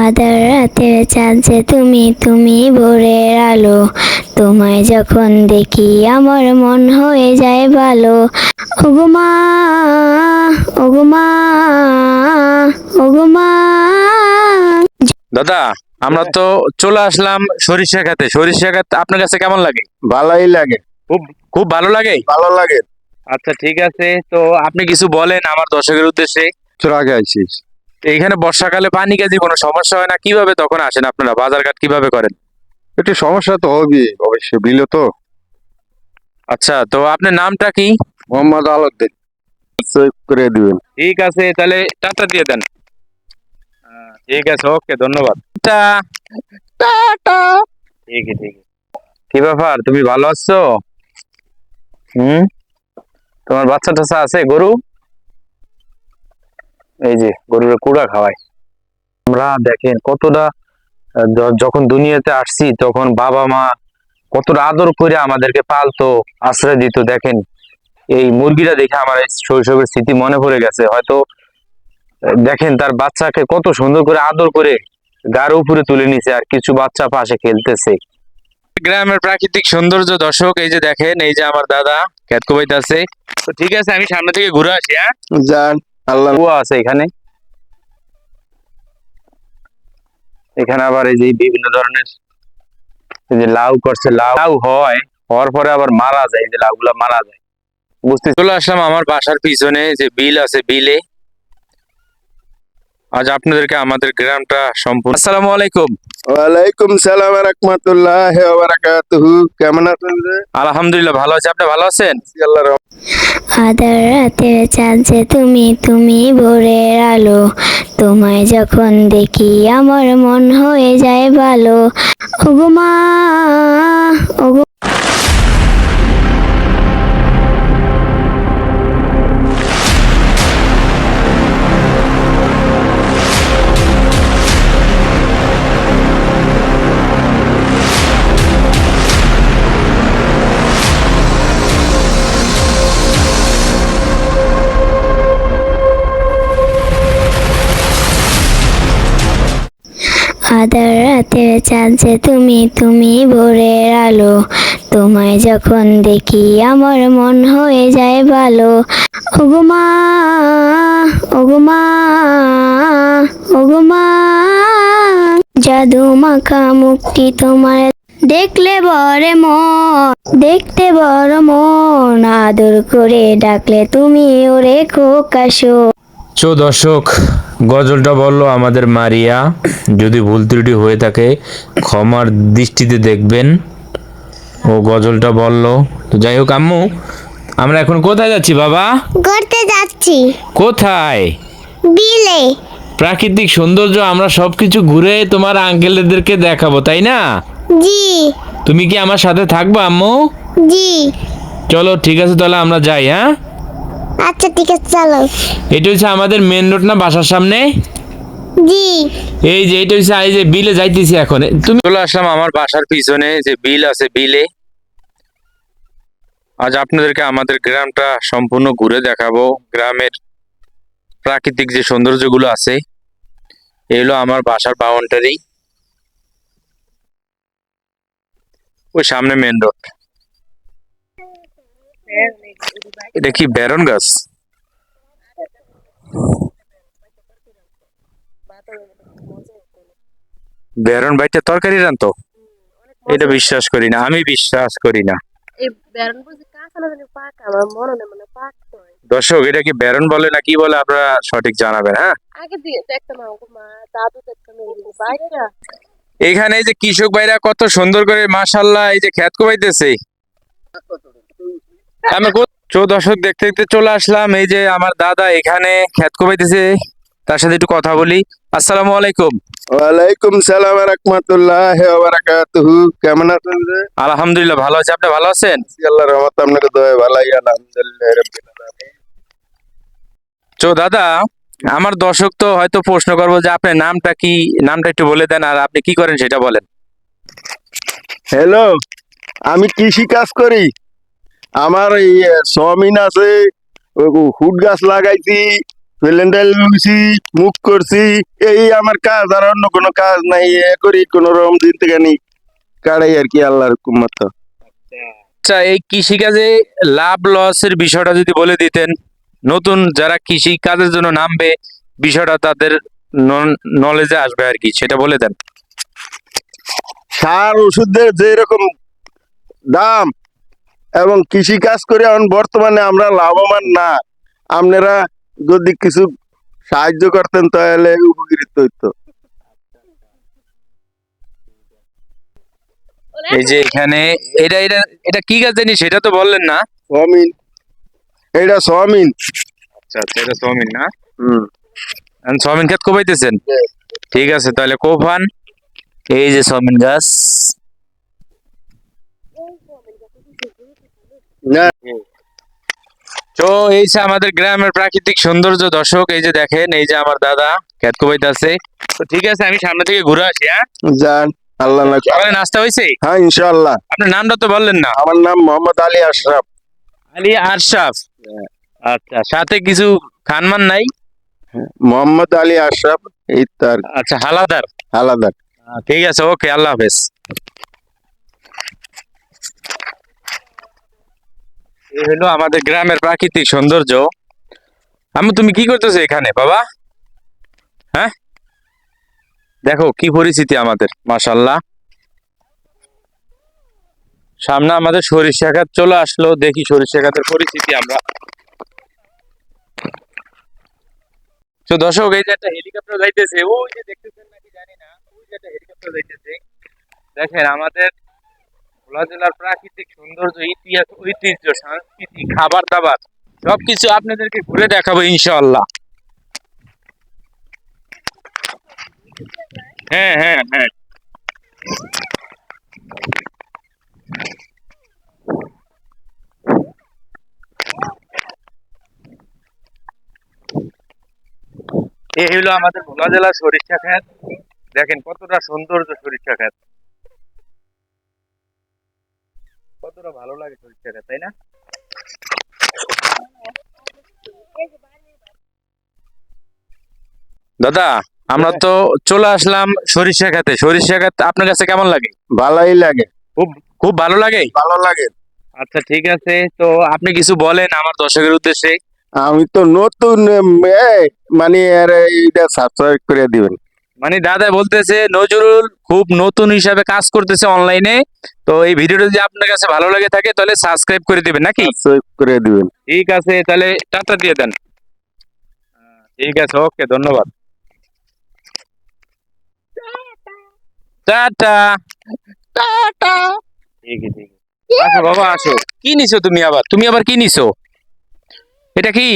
আধার রাতের চাঁদ যে তুমি, তুমি ভোরের আলো। তোমায় যখন দেখি আমার মন হয়ে যায় ভালো। ওগো মা, ওগো মা, ওগো মা। দাদা, আমরা তো চলে আসলাম সরিষা খেতে। সরিষা খেত আপনার কাছে কেমন লাগে? ভালোই লাগে, খুব খুব ভালো লাগে। ভালো লাগে। আচ্ছা, ঠিক আছে, তো আপনি কিছু বলেন আমার দর্শকের উদ্দেশ্যে। তোর আগে আছিস, এইখানে বর্ষাকালে পানি কাজে কোনো সমস্যা হয় না? কিভাবে তখন আসেন আপনারা? বাজারঘাট কিভাবে করেন? একটু সমস্যা তো হবে অবশ্যই, বিল তো। আচ্ছা, তো আপনার নামটা কি? মোহাম্মদ আলাউদ্দিন, সেভ করে দিবেন। ঠিক আছে, তাহলে টাটা দিয়ে দেন। ঠিক আছে, ওকে, ধন্যবাদ। টাটা। ঠিক আছে, ঠিক আছে। কি ব্যাপার, তুমি ভালো আছো? তোমার বাচ্চা টাচ্চা আছে? গরু, এই যে গরুর কুড়া খাওয়ায়। আমরা দেখেন কতটা যখন দুনিয়াতে আসছি তখন বাবা মা কতটা আদর করে আমাদেরকে পালতো, আশ্রয় দিত। দেখেন এই মুরগিটা দেখে আমার এই শৈশবের স্মৃতি মনে পড়ে গেছে। হয়তো দেখেন তার বাচ্চাকে কত সুন্দর করে আদর করে গার উপরে তুলে নিছে, আর কিছু বাচ্চা পাশে খেলতেছে। গ্রামের প্রাকৃতিক সৌন্দর্য দর্শক, এই যে দেখেন, এই যে আমার দাদা ক্ষেত কোবাইতেছে। তো ঠিক আছে, আমি সামনে থেকে ঘুরে আসি। হ্যাঁ, যান, আল্লাহ। কুয়া আছে এখানে। এখানে আবার এই যে বিভিন্ন ধরনের এই যে লাউ করছে, লাউ হয়, হওয়ার পরে আবার মারা যায়, এই যে লাউ গুলা মারা যায়। বুঝতে চলে আসলাম আমার বাসার পিছনে যে বিল আছে, বিলে আজ আপনাদেরকে আমাদের গ্রামটা সম্পূর্ণ। আসসালামু আলাইকুম। ওয়ালাইকুম সালাম ওয়া রাহমাতুল্লাহি ওয়া বারাকাতুহু। কেমন আছেন রে? আলহামদুলিল্লাহ ভালো আছি, আপনি ভালো আছেন? আল্লাহর রহমতে। আধার রাতের চাঁদ যে তুমি, তুমি ভোরের আলো। তোমায় যখন দেখি আমার মন হয়ে যায় ভালো। ওগো মা, ওগো। আধার রাতের চাঁদ যে তুমি, তুমি ভোরের আলো। তোমায় যখন দেখি আমার মন হয়ে যায় ভালো। ওগো মা, ওগো মা, ওগো মা। জাদু মাখা মুখটি তোমার দেখলে বড় মন, দেখতে বড় মন। আদর করে ডাকলে তুমি ওরে খোকাশো। দর্শক, গজলটা বললো আমাদের মারিয়া। যদি ভুল ত্রুটি হয়ে থাকে ক্ষমার দৃষ্টিতে দেখবেন। ও গজলটা বললো। তো যাই হোক আম্মু, আমরা এখন কোথায় যাচ্ছি বাবা? ঘুরতে যাচ্ছি কোথায়? বিলে। প্রাকৃতিক সৌন্দর্য আমরা সবকিছু ঘুরে তোমার আঙ্কেলদেরকে দেখাবো, তাই না? জি, তুমি কি আমার সাথে থাকবা আম্মু? জি। চলো ঠিক আছে, তাহলে আমরা যাই। হ্যাঁ, আচ্ছা ঠিক আছে, চলো। এটা হচ্ছে আমাদের মেন রোড না, বাসার সামনে? জি। এই যে এটা হচ্ছে এই যে বিলে যাইতেছি এখন। তুমি চলে আসলাম আমার বাসার পিছনে যে বিল আছে, বিলে আজ আপনাদেরকে আমাদের গ্রামটা সম্পূর্ণ ঘুরে দেখাবো। গ্রামের প্রাকৃতিক যে সৌন্দর্যগুলো আছে, এগুলো আমার বাসার বাউন্ডারি। ওই সামনে মেন রোড। এটা কি বেরন গাছ? বেরন বাইতে তরকারি রান্তো? এটা বিশ্বাস করি না, আমি বিশ্বাস করি না। দর্শক, এটা কি বেরন বলে না কি বলে আপনারা সঠিক জানাবেন। হ্যাঁ, এখানে এই যে কৃষক ভাইরা কত সুন্দর করে মাশাআল্লাহ এই যে ক্ষেত কোবাইতেছে। আমি দর্শক দেখতে দেখতে চলে আসলাম, এই যে আমার দাদা এখানে ক্ষেত কোবাইতেছে, তার সাথে একটু কথা বলি। আসসালামু আলাইকুম। ওয়ালাইকুম সালাম ওয়া রাহমাতুল্লাহি ওয়া বারাকাতুহু। কেমন আছেন রে? আলহামদুলিল্লাহ ভালো আছি, আপনি ভালো আছেন? আল্লাহর রহমতে, আপনাকে দোয়া ভালোই, আলহামদুলিল্লাহ রাব্বিল আলামিন। দাদা, আমার দর্শক তো হয়তো প্রশ্ন করবো যে আপনার নামটা কি, নামটা একটু বলে দেন, আর আপনি কি করেন সেটা বলেন। হ্যালো, আমি কৃষি কাজ করি। আমার এই সমিন আছে, হুট গাছ লাগাইছি, প্যান্ডেল লুইছি, মুখ করছি, এই আমার কাজ, আর অন্য কোনো কাজ নাই। এ করি কোনো রকম দিন থেকে নি কাড়াই আর কি, আল্লাহর হুকুম মতো। আচ্ছা, এই কৃষিকাজে লাভ লসের বিষয়টা যদি বলে দিতেন, নতুন যারা কৃষি কাজের জন্য নামবে বিষয়টা তাদের নলেজে আসবে আর কি, সেটা বলে দেন। সার ওষুধের যে রকম দাম, এবং কৃষি কাজ করে এখন বর্তমানে আমরা লাভবান না। আপনারা যদি কিছু সাহায্য করতেন তাহলে উপকৃত হইতো। এই যে এখানে এটা এটা এটা কি গাছ জানি সেটা তো বললেন না। সমিন, এটা সমিন। আচ্ছা আচ্ছা, এটা সমিন না? হুম। সমিন ক্ষেত কোপাইতেছেন? ঠিক আছে, তাহলে কোপান। এই যে সমিন গাছ। না, তো এই যে আমাদের গ্রামের প্রাকৃতিক সৌন্দর্য দর্শক, এই যে দেখেন, এই যে আমার দাদা ক্ষেত কোপাইতেছে। তো ঠিক আছে, আমি সামনে থেকে ঘুরে আসি। হ্যাঁ, যান, আল্লাহ না। সকালে নাস্তা হয়েছে? হ্যাঁ, ইনশাআল্লাহ। আপনার নামটা তো বললেন না। আমার নাম মোহাম্মদ আলী আশরাফ। আলী আশরাফ। আচ্ছা, সাথে কিছু খানমান নাই? মোহাম্মদ আলী আশরাফ, এই তার আচ্ছা, হালাদার। আলাদা। ঠিক আছে, ওকে, আল্লাহ হাফেজ। এই হলো আমাদের গ্রামের প্রাকৃতিক সৌন্দর্য। আমি, তুমি কি করতেছো এখানে বাবা? হ্যাঁ, দেখো কি পরিস্থিতি আমাদের, মাশাআল্লাহ। সামনে আমাদের সরিষা ক্ষেত চলে আসলো, দেখি সরিষা ক্ষেতের পরিস্থিতি আমরা। তো দর্শক, এই যে একটা হেলিকপ্টার যাইতেছে, ওই যে দেখতেছেন নাকি জানি না, ওই যে একটা হেলিকপ্টার যাইতেছে। দেখেন আমাদের ভোলা জেলার প্রাকৃতিক সৌন্দর্য, ইতিহাস, ঐতিহ্য, সংস্কৃতি, খাবার দাবার সবকিছু আপনাদেরকে ঘুরে দেখাবো ইনশাআল্লাহ। হ্যাঁ হ্যাঁ হ্যাঁ। এই হলো আমাদের ভোলা জেলার সরিষা ক্ষেত। দেখেন কতটা সৌন্দর্য সরিষা ক্ষেত, কতটা ভালো লাগে সরিষা ক্ষেত, তাই না? দাদা, আমরা তো চলে আসলাম সরিষা ক্ষেতে। সরিষা ক্ষেত আপনার কাছে কেমন লাগে? ভালোই লাগে। খুব খুব ভালো লাগে। ভালো লাগে। আচ্ছা ঠিক আছে, তো আপনি কিছু বলেন আমার দর্শকের উদ্দেশ্যে। আমি তো নতুন, মানে এইটা সাবস্ক্রাইব করে দিবেন। মানে দাদা বলতেছে নজরুল খুব নতুন হিসাবে কাজ করতেছে অনলাইনে, তো এই ভিডিওটা যদি আপনার কাছে ভালো লাগে থাকে তাহলে সাবস্ক্রাইব করে দিবেন নাকি? সাবস্ক্রাইব করে দিবেন। ঠিক আছে, তাহলে টাটা দিয়ে দেন। ঠিক আছে, ওকে, ধন্যবাদ। টাটা। টাটা। ঠিক আছে, ঠিক আছে। আসো বাবা, আসো। কি নিছো তুমি আবার? তুমি আবার কি নিছো? এটা কি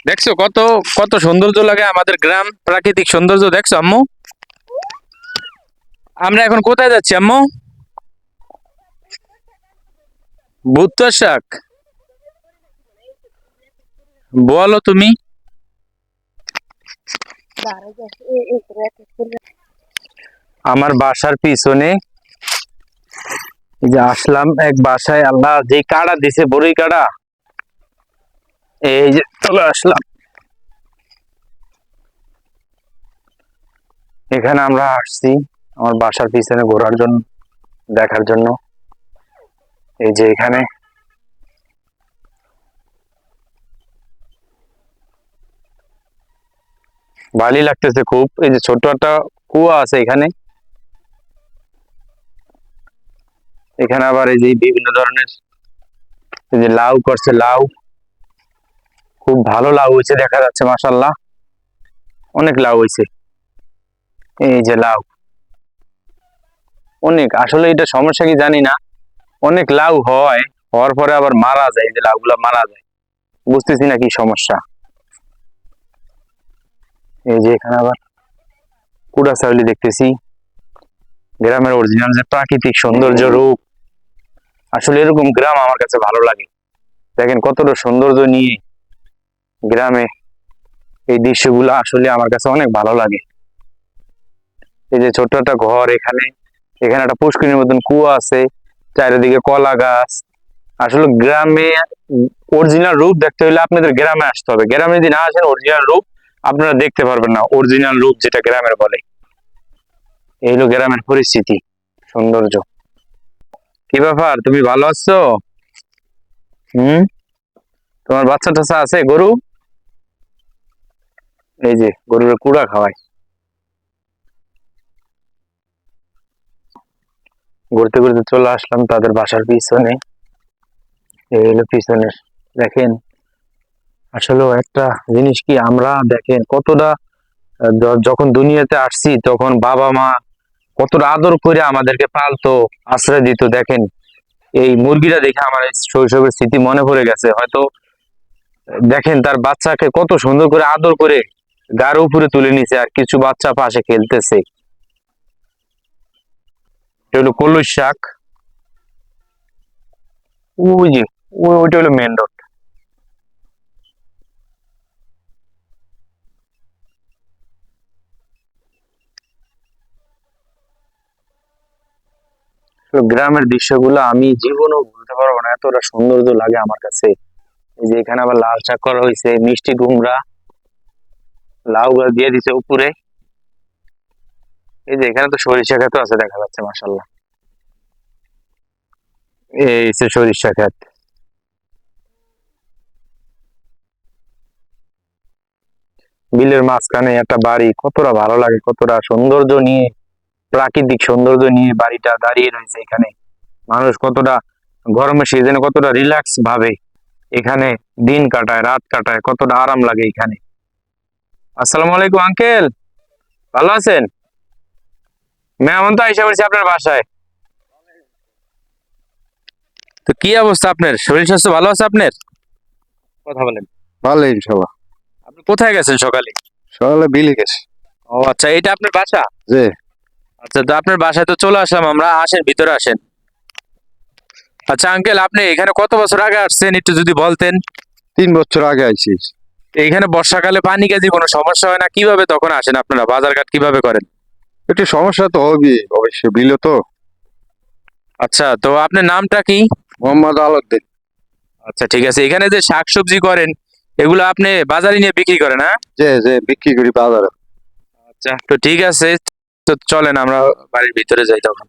দেখছো? কত কত সৌন্দর্য লাগে আমাদের গ্রাম, প্রাকৃতিক সৌন্দর্য দেখছো আম্মু? আমরা এখন কোথায় যাচ্ছি আম্মু? ভুট্টা শাক বলো তুমি। আমার বাসার পিছনে এই যে আসলাম এক বাসায়, আল্লাহ যে কাড়া দিছে, বড়ই কাড়া, এই যে চলে আসলাম। এখানে আমরা আসছি আমার বাসার পিছনে ঘোরার জন্য, দেখার জন্য। এই যে এখানে ভালোই লাগতেছে খুব। এই যে ছোট্ট একটা কুয়া আছে এখানে। এখানে আবার এই যে বিভিন্ন ধরনের এই যে লাউ করছে, লাউ খুব ভালো লাউ হয়েছে দেখা যাচ্ছে, মাশাআল্লাহ অনেক লাউ হয়েছে। এই যে লাউ অনেক, আসলে এটা সমস্যা কি জানি না, অনেক লাউ হয়, হওয়ার পরে আবার মারা যায়, এই যে লাউগুলা মারা যায়, বুঝতেছি না কি সমস্যা। এই যে এখানে আবার কুড়া চাউলি দেখতেছি, গ্রামের অরিজিনাল যে প্রাকৃতিক সৌন্দর্য রূপ, আসলে এরকম গ্রাম আমার কাছে ভালো লাগে। দেখেন কতটা সৌন্দর্য নিয়ে গ্রামে এই দৃশ্যগুলো আসলে আমার কাছে অনেক ভালো লাগে। এই যে ছোট্ট একটা ঘর, এখানে এখানে একটা পুষ্করিণীর মতন কুয়া আছে, চারিদিকে কলা গাছ। আসলে গ্রামে অরিজিনাল রূপ দেখতে হলে আপনাদের গ্রামে আসতে হবে। গ্রামে যদি না আসেন অরিজিনাল রূপ আপনারা দেখতে পারবেন না, অরিজিনাল রূপ যেটা গ্রামের বলে। এই হলো গ্রামের পরিস্থিতি, সৌন্দর্য। কি ব্যাপার, তুমি ভালো আছো? তোমার বাচ্চা টাচ্চা আছে? গরু, এই যে গরুর কুড়া খাওয়ায়। ঘুরতে ঘুরতে চলে আসলাম তাদের বাসার পিছনে। এই হলো পিছনের, দেখেন আসলে একটা জিনিস কি, আমরা দেখেন কতটা যখন দুনিয়াতে আসছি তখন বাবা মা কতটা আদর করে আমাদেরকে পালতো, আশ্রয় দিত। দেখেন এই মুরগিটা দেখে আমার এই শৈশবের স্মৃতি মনে পড়ে গেছে। হয়তো দেখেন তার বাচ্চাকে কত সুন্দর করে আদর করে গার উপরে তুলে নিছে, আর কিছু বাচ্চা পাশে খেলতেছে। এটা হলো কলই শাক। ওই যে ওইটা হলো মেন রোড। তো গ্রামের দৃশ্যগুলো আমি জীবনও ভুলতে পারবো না, এতটা সৌন্দর্য লাগে আমার কাছে। এই যে এখানে আবার লাল শাক করা হয়েছে, মিষ্টি কুমড়া, লাউ গাছ দিয়ে দিছে উপরে। এই যে এখানে তো সরিষা ক্ষেত আছে দেখা যাচ্ছে, মাশাআল্লাহ। এই যে সরিষা ক্ষেত। বিলের মাঝখানে একটা বাড়ি, কতটা ভালো লাগে, কতটা সৌন্দর্য নিয়ে, প্রাকৃতিক সৌন্দর্য নিয়ে বাড়িটা দাঁড়িয়ে রয়েছে এখানে। মানুষ কতটা গরমের সিজনে কতটা রিল্যাক্স ভাবে এখানে দিন কাটায়, রাত কাটায়, কতটা আরাম লাগে এখানে। আসসালামু আলাইকুম আঙ্কেল, ভালো আছেন? মেহমান তো আইসা পড়ছি আপনার বাসায়। তো কি অবস্থা আপনার, শরীর স্বাস্থ্য ভালো আছে আপনার? কথা বলেন। ভালো ইনশাল্লাহ। আপনি কোথায় গেছেন সকালে? সকালে বিলি গেছে। ও আচ্ছা, এটা আপনার বাসা? যে আচ্ছা, তো আপনার বাসায় তো চলে আসলাম আমরা, আসেন ভিতরে আসেন। আচ্ছা আঙ্কেল, আপনি এখানে কত বছর আগে আসছেন একটু যদি বলতেন। 3 বছর আগে আইছিস। এখানে বর্ষাকালে পানি কাজে কোনো সমস্যা হয় না? কিভাবে তখন আসেন আপনারা, বাজারঘাট কিভাবে করেন? একটু সমস্যা তো হবে অবশ্য, বিল তো। আচ্ছা, তো আপনার নামটা কি? মোহাম্মদ আলাউদ্দিন। আচ্ছা ঠিক আছে, এখানে যে শাকসবজি করেন এগুলো আপনি বাজারে নিয়ে বিক্রি করেন? হ্যাঁ, যে বিক্রি করি বাজারে। আচ্ছা তো ঠিক আছে, তো চলেন আমরা বাড়ির ভিতরে যাই তখন।